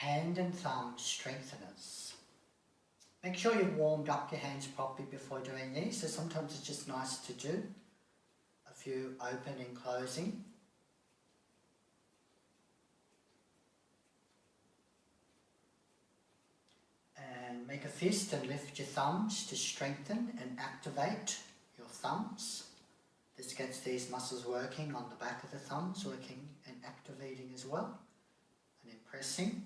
hand and thumb strengtheners. Make sure you've warmed up your hands properly before doing these, so sometimes it's just nice to do a few open and closing. And make a fist and lift your thumbs to strengthen and activate your thumbs. This gets these muscles working on the back of the thumbs, working and activating as well. And then pressing.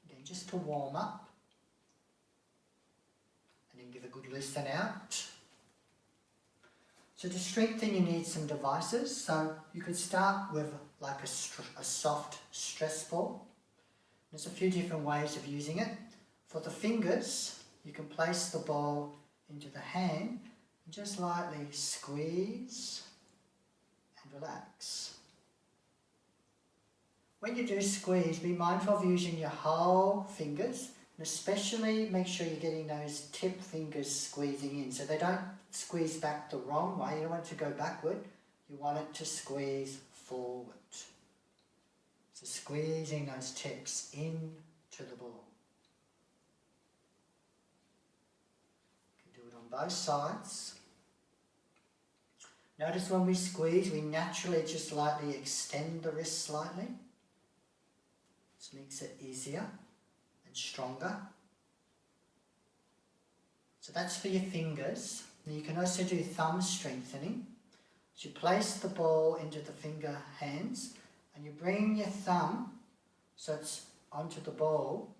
Again, just to warm up. And then give a good loosen out. So to strengthen you need some devices. So you could start with like a soft stress ball. There's a few different ways of using it. For the fingers, you can place the ball into the hand and just lightly squeeze and relax. When you do squeeze, be mindful of using your whole fingers, and especially make sure you're getting those tip fingers squeezing in so they don't squeeze back the wrong way. You don't want it to go backward, you want it to squeeze forward. So squeezing those tips into the ball. Both sides. Notice when we squeeze, we naturally just lightly extend the wrist slightly. This makes it easier and stronger. So that's for your fingers. And you can also do thumb strengthening. So you place the ball into the finger hands and you bring your thumb so it's onto the ball.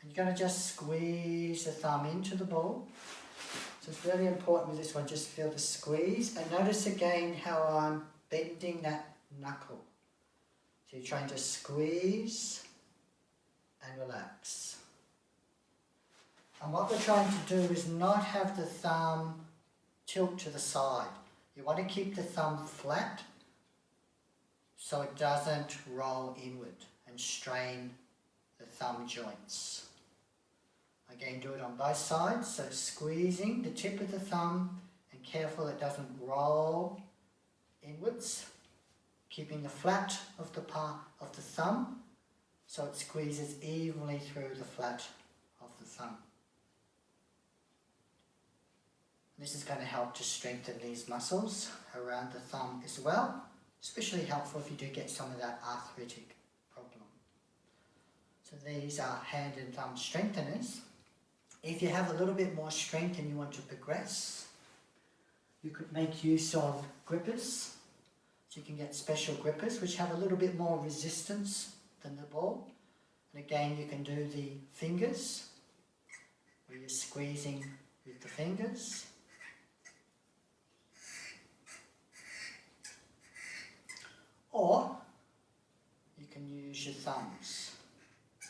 And you're going to just squeeze the thumb into the ball. So it's really important with this one, just feel the squeeze. And notice again how I'm bending that knuckle. So you're trying to squeeze and relax. And what we're trying to do is not have the thumb tilt to the side. You want to keep the thumb flat so it doesn't roll inward and strain the thumb joints. Again, do it on both sides, so squeezing the tip of the thumb and careful it doesn't roll inwards, keeping the flat of the part of the thumb so it squeezes evenly through the flat of the thumb. This is going to help to strengthen these muscles around the thumb as well, especially helpful if you do get some of that arthritic problem. So these are hand and thumb strengtheners. If you have a little bit more strength and you want to progress, you could make use of grippers. So you can get special grippers which have a little bit more resistance than the ball. And again, you can do the fingers, where you're squeezing with the fingers. Or you can use your thumbs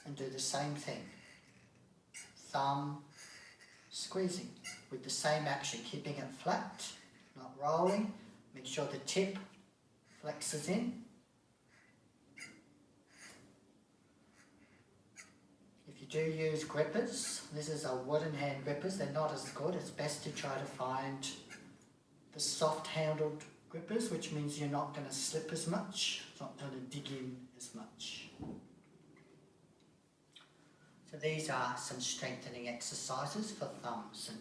and do the same thing. Thumb squeezing with the same action, keeping it flat, not rolling. Make sure the tip flexes in. If you do use grippers, this is a wooden hand grippers, they're not as good. It's best to try to find the soft handled grippers, which means you're not going to slip as much, it's not going to dig in as much. So these are some strengthening exercises for thumbs and